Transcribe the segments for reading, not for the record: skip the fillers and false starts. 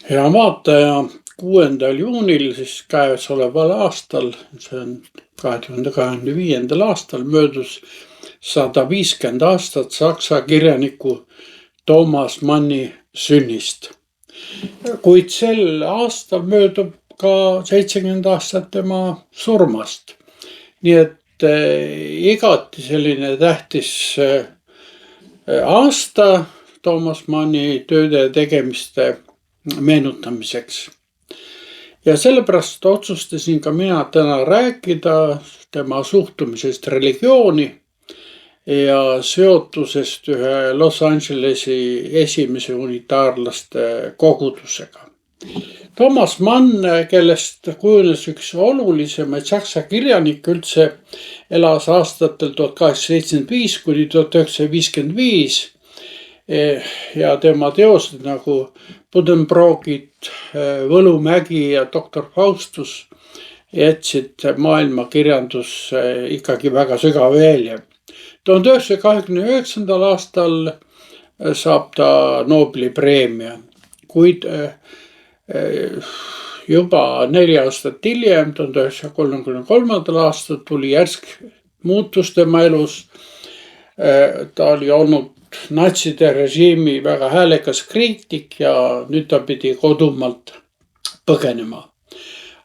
Hea vaataja, 6. juunil siis käesoleval aastal, see on 2025. aastal, möödus 150 aastat saksa kirjaniku Toomas Manni sünnist. Kuid sel aastal möödub ka 70 aastat tema surmast. Nii et igati selline tähtis aasta Toomas Manni tööde ja tegemiste meenutamiseks. Ja sellepärast otsustasin ka mina täna rääkida tema suhtumisest religiooni ja seotusest ühe Los Angelesi esimese unitaarlaste kogudusega. Toomas Mann, kellest kujunes üks olulisemaid saksa kirjanik üldse, elas aastatel 1875 kuni 1955 ja tema teosed nagu Buddenbrookid, Võlumägi ja doktor Faustus jätsid maailma kirjandusse ikkagi väga sügava jälje. 1929. aastal saab ta Nobeli preemia, kuid juba 4 aastat hiljem, 1933. aastal tuli järsk muutus tema elus. Ta oli olnud natside režiimi väga häälekas kriitik ja nüüd ta pidi kodumaalt põgenema.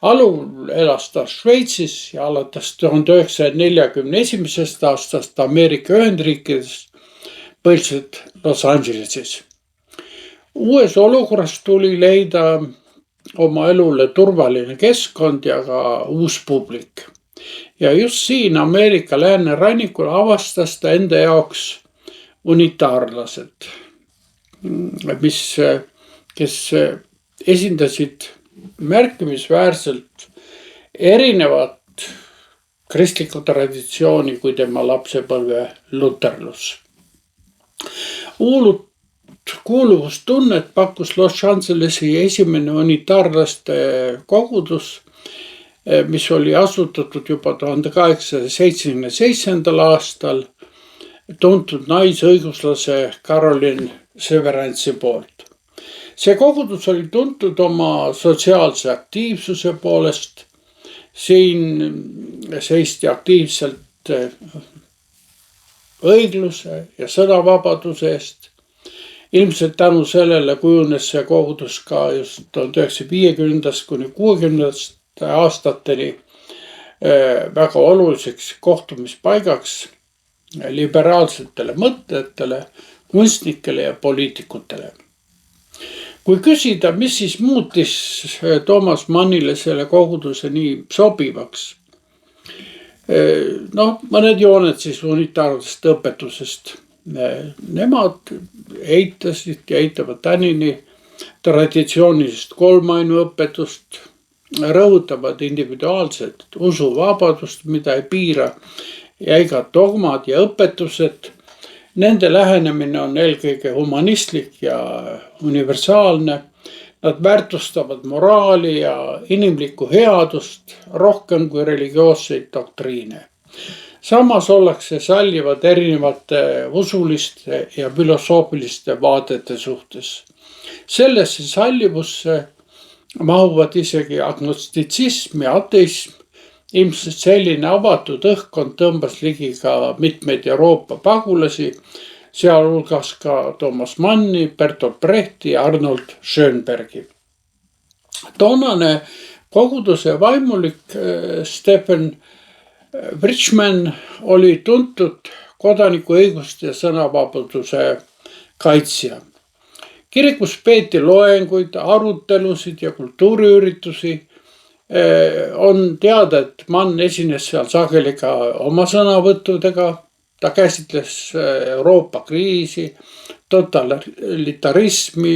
Alul elas ta Šveitsis ja alates 1941. aastast Ameerika Ühendriikides, põhiliselt Los Angeleses. Uues olukorras tuli leida oma elule turvaline keskkond ja ka uus publik. Ja just siin Ameerika läänerannikul avastas ta enda jaoks unitaarlased, kes esindasid märkimisväärselt erinevat kristlikku traditsiooni kui tema lapsepõlve luterlus. Kuuluvustunnet pakkus Los Angelesi esimene unitaarlaste kogudus, mis oli asutatud juba 1877. aastal tuntud naisõiguslase Caroline Severance'i poolt. See kogudus oli tuntud oma sotsiaalse aktiivsuse poolest. Siin seisti aktiivselt õigluse ja sõnavabaduse eest. Ilmselt tänu sellele kujunes see kogudus ka just 1950. kuni 60. aastateni väga oluliseks kohtumispaigaks liberaalsetele mõtletele, kunstnikele ja poliitikutele. Kui küsida, mis siis muutis Toomas Mannile selle koguduse nii sobivaks? Mõned jooned siis unitaarlasest õpetusest. Nemad eitasid ja eitavad tänini traditsioonilisest kolmainuõpetust, rõhutavad individuaalset usuvabadust, mida ei piira jäigad dogmad ja õpetused. Nende lähenemine on eelkõige humanistlik ja universaalne. Nad väärtustavad moraali ja inimlikku headust rohkem kui religioosseid doktriine. Samas ollakse sallivad erinevate usuliste ja filosoofiliste vaadete suhtes. Sellesse sallivusse mahuvad isegi agnostitsism ja ateism. Ilmselt selline avatud õhkkond tõmbas ligi ka mitmeid Euroopa pagulasi, sealhulgas ka Toomas Manni, Bertolt Brechti ja Arnold Schönbergi. Toonane koguduse vaimulik Stephen Bridgman oli tuntud kodanikuõiguste ja sõnavabaduse kaitsja. Kirikus peeti loenguid, arutelusid ja kultuuriüritusi. On teada, et Mann esines seal sageli ka oma sõnavõttudega. Ta käsitles Euroopa kriisi, totalitarismi,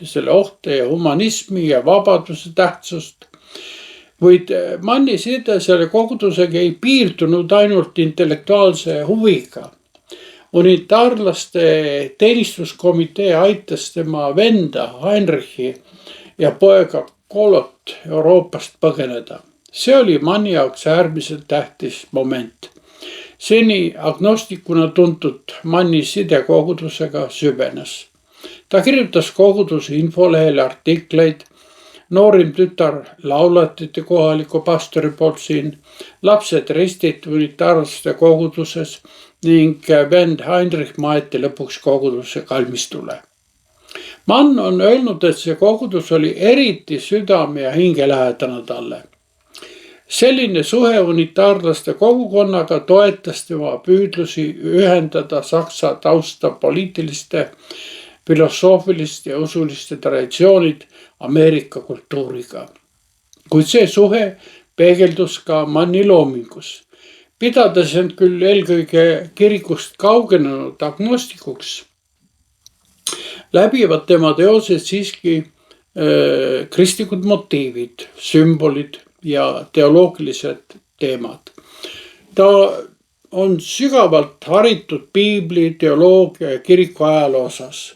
selle ohte ja humanismi ja vabaduse tähtsust. Kuid Manni side selle kogudusega ei piirdunud ainult intellektuaalse huviga. Unitaarlaste teenistuskomitee aitas tema venda Heinrichi ja poega Kolot Euroopast põgeneda. See oli Manni jaoks äärmiselt tähtis moment. Seni agnostikuna tuntud Manni side kogudusega süvenes. Ta kirjutas koguduse infolehele artikleid, noorim tütar laulatati kohaliku pastori poolt siin, lapsed ristiti unitaarlaste koguduses ning vend Heinrich maeti lõpuks koguduse kalmistule. Mann on öelnud, et see kogudus oli eriti südame ja hingelähedane talle. Selline suhe unitaarlaste kogukonnaga toetas tema püüdlusi ühendada Saksa tausta poliitiliste, filosoofiliste ja usuliste traditsioonid Ameerika kultuuriga. Kuid see suhe peegeldus ka Manni loomingus. Pidades end küll eelkõige kirikust kaugenenud agnostikuks, läbivad tema teosed siiski kristlikud motiivid, sümbolid ja teoloogilised teemad. Ta on sügavalt haritud piibli, teoloogia ja kiriku ajaloo osas.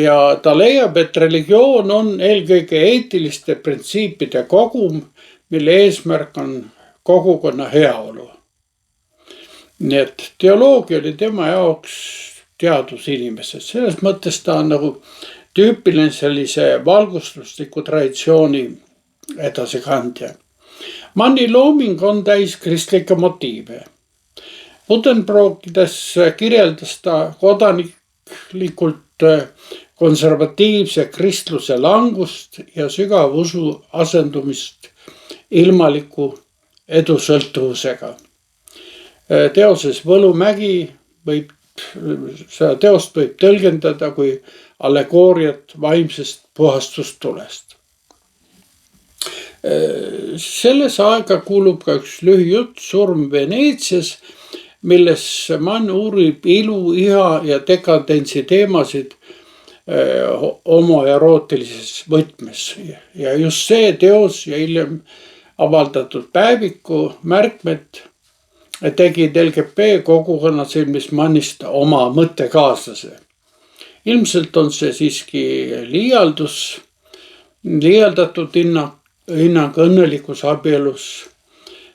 Ja ta leiab, et religioon on eelkõige eetiliste printsiipide kogum, mille eesmärk on kogukonna heaolu. Nii et teoloogia oli tema jaoks teadusinimesed. Selles mõttes ta on nagu tüüpiline sellise valgustusliku traditsiooni edasikandja. Manni looming on täis kristlikke motiive. Buddenbrookides kirjeldas ta kodanelikult konservatiivse kristluse langust ja sügav usu asendumist ilmaliku edusõltuvusega. Teoses Võlumägi seda teost võib tõlgendada kui allegooriat vaimsest puhastustulest. Selles aega kuulub ka üks lühijutt Surm Veneetsias, milles Mann uurib ilu, iha ja dekadentsi teemasid homoerootilises võtmes. Ja just see teos ja hiljem avaldatud päeviku märkmed tegid LGP kogukonna silmis Mannist oma mõttekaaslase. Ilmselt on see siiski liialdatud hinnang õnnelikus abielus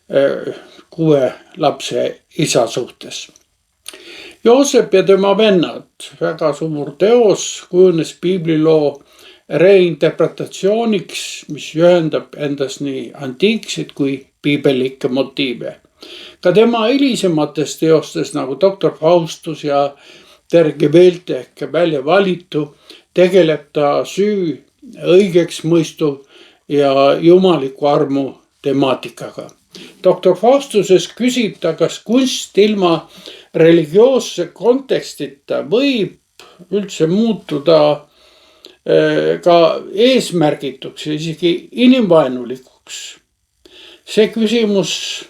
6 lapse isa suhtes. Joosep ja tema vennad, väga suur teos, kujunes piibliloo reinterpretatsiooniks, mis ühendab endas nii antiikseid kui piibellikke motiive. Ka tema hilisemates teostes nagu Doktor Faustus ja Terge ehk välja valitu tegeleb ta süü õigeks mõistu ja jumaliku armu temaatikaga. Doktor Faustuses küsib ta, kas kunst ilma religioosse kontekstita võib üldse muutuda ka eesmärgituks ja isegi inimvaenulikuks. See küsimus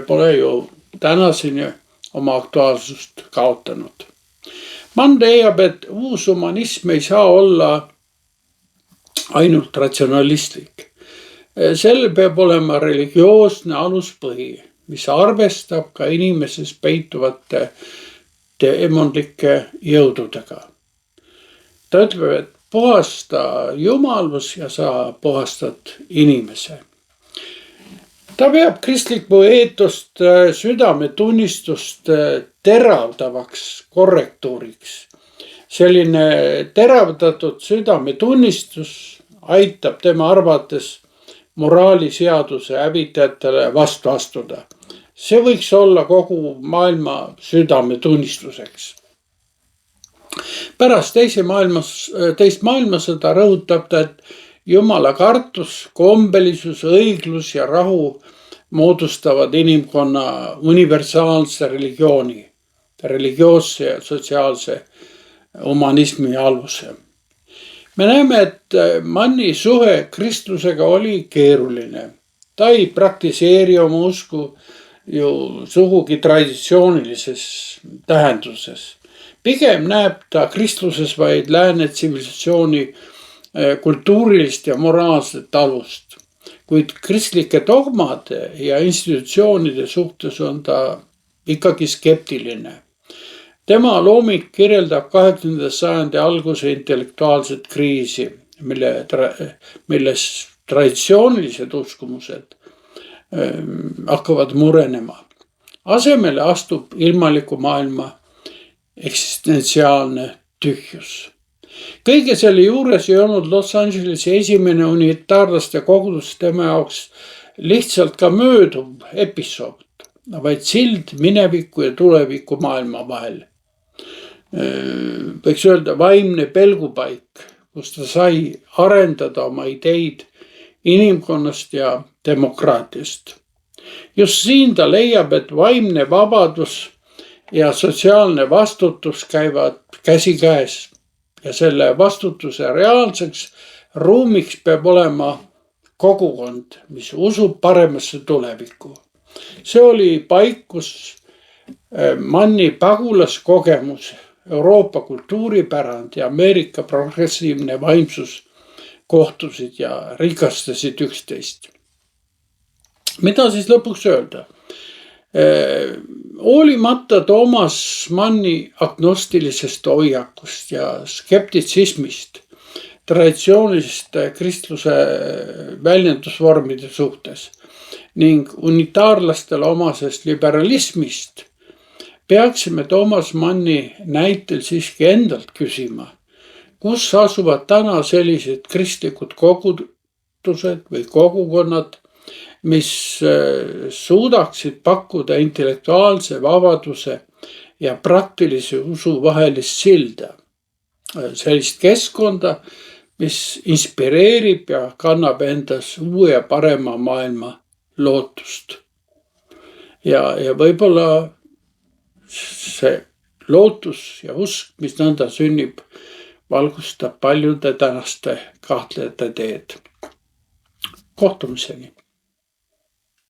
pole ju tänaseni oma aktuaalsust kaotanud. Mann leiab, et uus humanism ei saa olla ainult ratsionalistlik. Sellel peab olema religioosne aluspõhi, mis arvestab ka inimeses peituvate demonlike jõududega. Ta ütleb, et puhasta jumalus ja sa puhastad inimese. Ta peab kristlikku eetust, südametunnistust teravdavaks korrektuuriks. Selline teravdatud südametunnistus aitab tema arvates moraaliseaduse hävitajatele vastu astuda. See võiks olla kogu maailma südametunnistuseks. Pärast teist maailmasõda rõhutab ta, et Jumala kartus, kombelisus, õiglus ja rahu moodustavad inimkonna universaalse religiooni, religioosse ja sotsiaalse humanismi aluse. Me näeme, et Manni suhe kristlusega oli keeruline. Ta ei praktiseeri oma usku ju sugugi traditsioonilises tähenduses. Pigem näeb ta kristluses vaid lääne tsivilisatsiooni kultuurilist ja moraalset alust, kuid kristlike dogmade ja institutsioonide suhtes on ta ikkagi skeptiline. Tema looming kirjeldab 20. sajandi alguse intellektuaalset kriisi, milles traditsioonilised uskumused hakkavad murenema. Asemele astub ilmaliku maailma eksistentsiaalne tühjus. Kõige selle juures ei olnud Los Angelesi esimene unitaarlaste kogudus tema jaoks lihtsalt ka mööduv episood, vaid sild mineviku ja tuleviku maailma vahel. Võiks öelda vaimne pelgupaik, kus ta sai arendada oma ideid inimkonnast ja demokraatiast. Just siin ta leiab, et vaimne vabadus ja sotsiaalne vastutus käivad käsikäes ja selle vastutuse reaalseks ruumiks peab olema kogukond, mis usub paremasse tulevikku. See oli paik, kus Manni pagulaskogemus, Euroopa kultuuripärand ja Ameerika progressiivne vaimsus kohtusid ja rikastasid üksteist. Mida siis lõpuks öelda? Hoolimata Toomas Manni agnostilisest hoiakust ja skeptitsismist traditsiooniliste kristluse väljendusvormide suhtes ning unitaarlastele omasest liberalismist, peaksime Toomas Manni näitel siiski endalt küsima, kus asuvad täna sellised kristlikud kogudused või kogukonnad, mis suudaksid pakkuda intellektuaalse vabaduse ja praktilise usu vahelist silda. Sellist keskkonda, mis inspireerib ja kannab endas uue ja parema maailma lootust. Ja võib-olla see lootus ja usk, mis nõnda sünnib, valgustab paljude tänaste kahtlejate teed. Kohtumiseni!